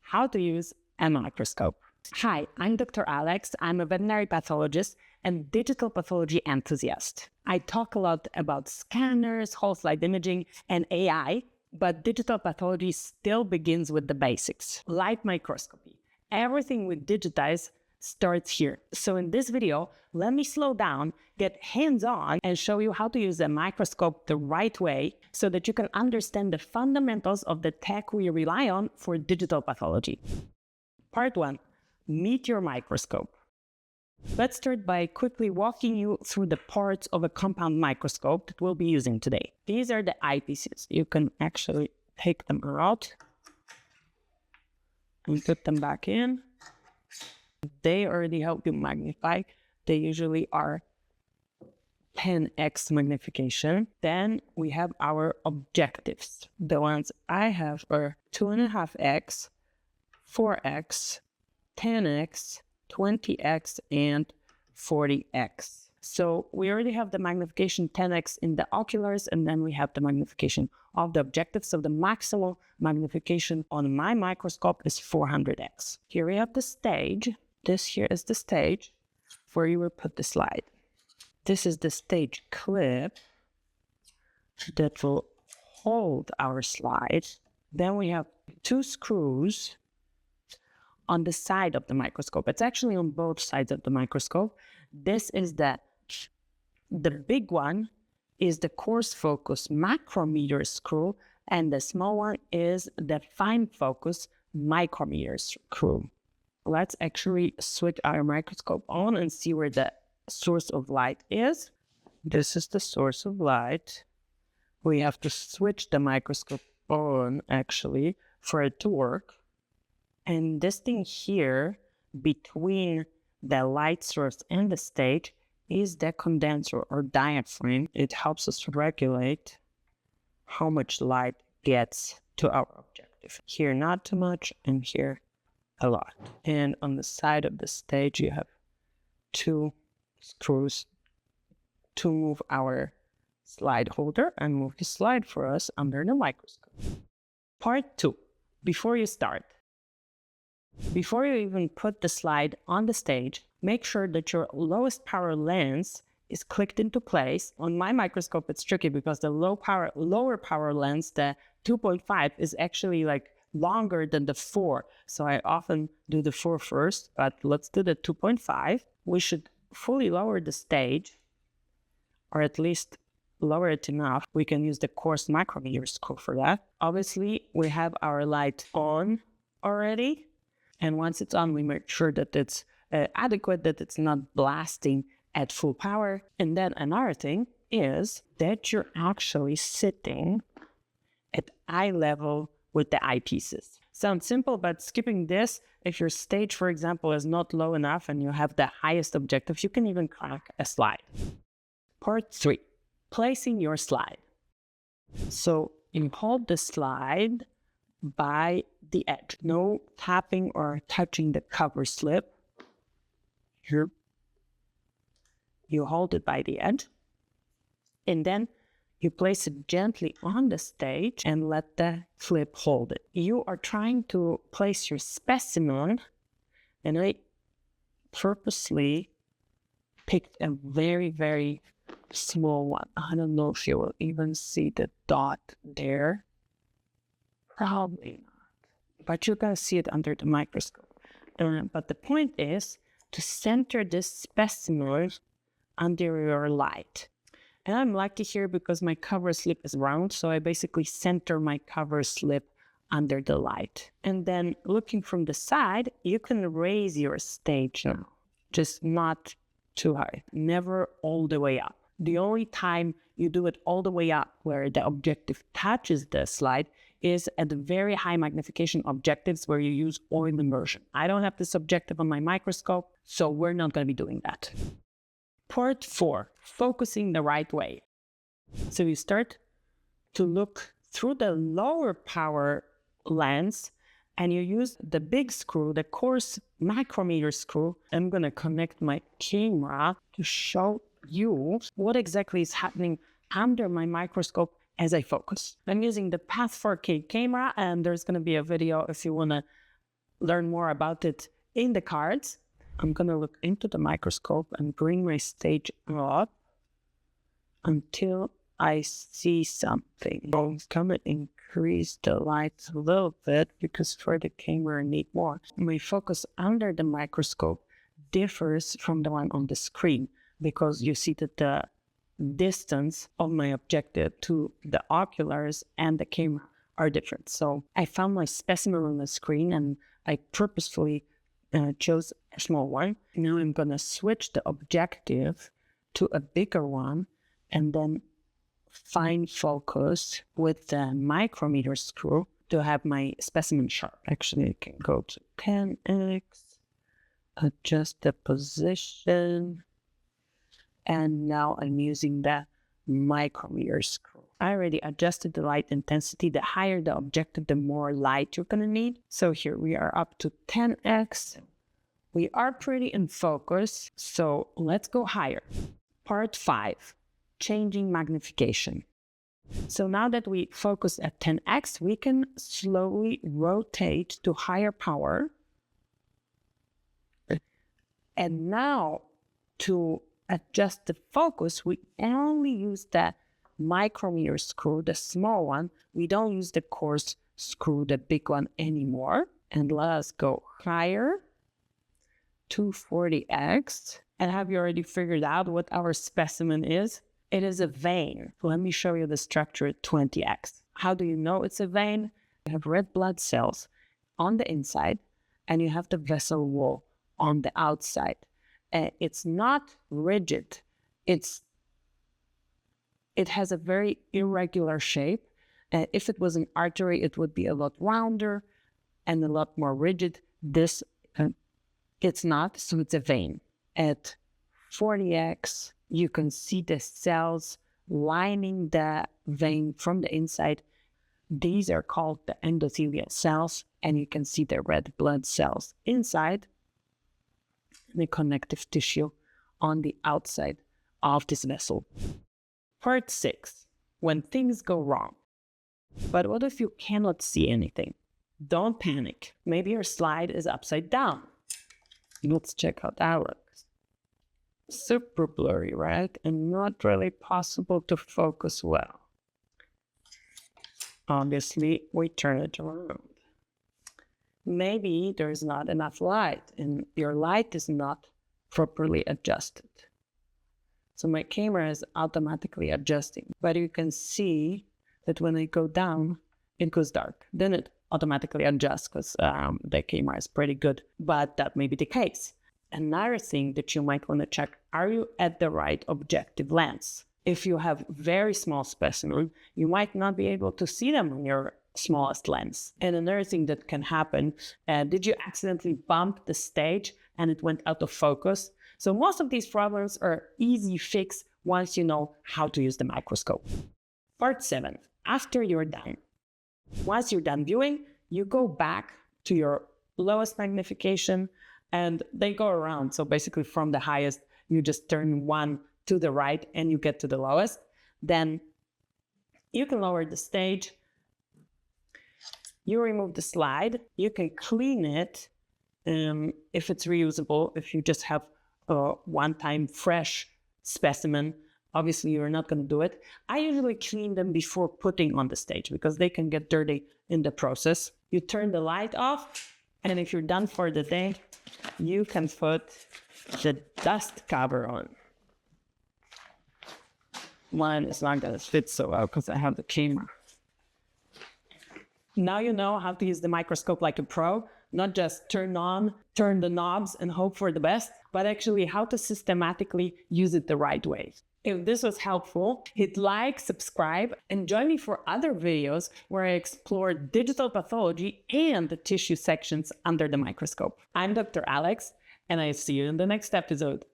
how to use a microscope. Hi, I'm Dr. Alex. I'm a veterinary pathologist and digital pathology enthusiast. I talk a lot about scanners, whole slide imaging, and AI, but digital pathology still begins with the basics. Light microscopy. Everything we digitize starts here. So in this video, let me slow down, get hands-on, and show you how to use a microscope the right way so that you can understand the fundamentals of the tech we rely on for digital pathology. Part 1. Meet your microscope. Let's start by quickly walking you through the parts of a compound microscope that we'll be using today. These are the eyepieces. You can actually take them out and put them back in. They already help you magnify. They usually are 10x magnification. Then we have our objectives. The ones I have are 2.5x, 4x, 10x, 20x, and 40x. So we already have the magnification 10x in the oculars, and then we have the magnification of the objectives. So the maximum magnification on my microscope is 400x. Here we have the stage. This here is the stage where you will put the slide. This is the stage clip that will hold our slide. Then we have 2 screws on the side of the microscope. It's actually on both sides of the microscope. This is the big one is the coarse focus micrometer screw, and the small one is the fine focus micrometer screw. Let's actually switch our microscope on and see where the source of light is. This is the source of light. We have to switch the microscope on actually for it to work. And this thing here between the light source and the stage is the condenser or diaphragm. It helps us regulate how much light gets to our objective. Here not too much, and here a lot. And on the side of the stage you have 2 screws to move our slide holder and move the slide for us under the microscope. Part 2. Before you start, before you even put the slide on the stage, make sure that your lowest power lens is clicked into place. On my microscope, it's tricky because the lower power lens, the 2.5, is actually like longer than the 4. So I often do the 4 first, but let's do the 2.5. We should fully lower the stage, or at least lower it enough. We can use the coarse micrometer screw for that. Obviously, we have our light on already. And once it's on, we make sure that it's adequate, that it's not blasting at full power. And then another thing is that you're actually sitting at eye level with the eyepieces. Sounds simple, but skipping this, if your stage, for example, is not low enough and you have the highest objective, you can even crack a slide. Part 3, placing your slide. So you hold the slide by the edge. No tapping or touching the cover slip. Here, you hold it by the edge, and then you place it gently on the stage and let the flip hold it. You are trying to place your specimen, and I purposely picked a very, very small one. I don't know if you will even see the dot there. Probably not, but you can see it under the microscope. But the point is to center this specimen under your light. And I'm lucky here because my cover slip is round, so I basically center my cover slip under the light. And then looking from the side, you can raise your stage now, just not too high, never all the way up. The only time you do it all the way up where the objective touches the slide is at very high magnification objectives where you use oil immersion. I don't have this objective on my microscope, so we're not going to be doing that. Part 4, focusing the right way. So you start to look through the lower power lens and you use the big screw, the coarse micrometer screw. I'm going to connect my camera to show you what exactly is happening under my microscope as I focus. I'm using the Path 4K camera, and there's going to be a video if you want to learn more about it in the cards. I'm going to look into the microscope and bring my stage up until I see something. I'm going to increase the light a little bit because for the camera I need more. My focus under the microscope differs from the one on the screen because you see that the distance of my objective to the oculars and the camera are different. So I found my specimen on the screen and I purposefully chose a small one. Now I'm going to switch the objective to a bigger one and then fine focus with the micrometer screw to have my specimen sharp. Actually, I can go to 10x, adjust the position, and now I'm using the micrometer screw. I already adjusted the light intensity. The higher the objective, the more light you're going to need. So here we are up to 10x. We are pretty in focus, so let's go higher. Part 5, changing magnification. So now that we focus at 10x, we can slowly rotate to higher power. And now to adjust the focus, we only use the micrometer screw, the small one. We don't use the coarse screw, the big one anymore. And let us go higher, 240x. And have you already figured out what our specimen is? It is a vein. Let me show you the structure at 20x. How do you know it's a vein? You have red blood cells on the inside and you have the vessel wall on the outside. It's not rigid. It has a very irregular shape. If it was an artery, it would be a lot rounder and a lot more rigid. This, it's not, so it's a vein. At 40x, you can see the cells lining the vein from the inside. These are called the endothelial cells, and you can see the red blood cells inside the connective tissue on the outside of this vessel. Part 6, when things go wrong. But what if you cannot see anything? Don't panic. Maybe your slide is upside down. Let's check how that looks. Super blurry, right? And not really possible to focus well. Obviously, we turn it around. Maybe there's not enough light and your light is not properly adjusted. So my camera is automatically adjusting, but you can see that when I go down, it goes dark. Then it automatically adjusts because the camera is pretty good, but that may be the case. Another thing that you might want to check, are you at the right objective lens? If you have very small specimen, you might not be able to see them on your smallest lens. And another thing that can happen, did you accidentally bump the stage and it went out of focus? So most of these problems are easy fix once you know how to use the microscope. Part 7, after you're done. Once you're done viewing, you go back to your lowest magnification and they go around. So basically from the highest, you just turn one to the right and you get to the lowest. Then you can lower the stage. You remove the slide. You can clean it if it's reusable. If you just have a one-time fresh specimen, obviously you're not going to do it. I usually clean them before putting on the stage because they can get dirty in the process. You turn the light off, and if you're done for the day, you can put the dust cover on. Mine is not going to fit so well because I have the camera. Now you know how to use the microscope like a pro, not just turn the knobs and hope for the best, but actually how to systematically use it the right way. If this was helpful, hit like, subscribe, and join me for other videos where I explore digital pathology and the tissue sections under the microscope. I'm Dr. Alex, and I see you in the next episode.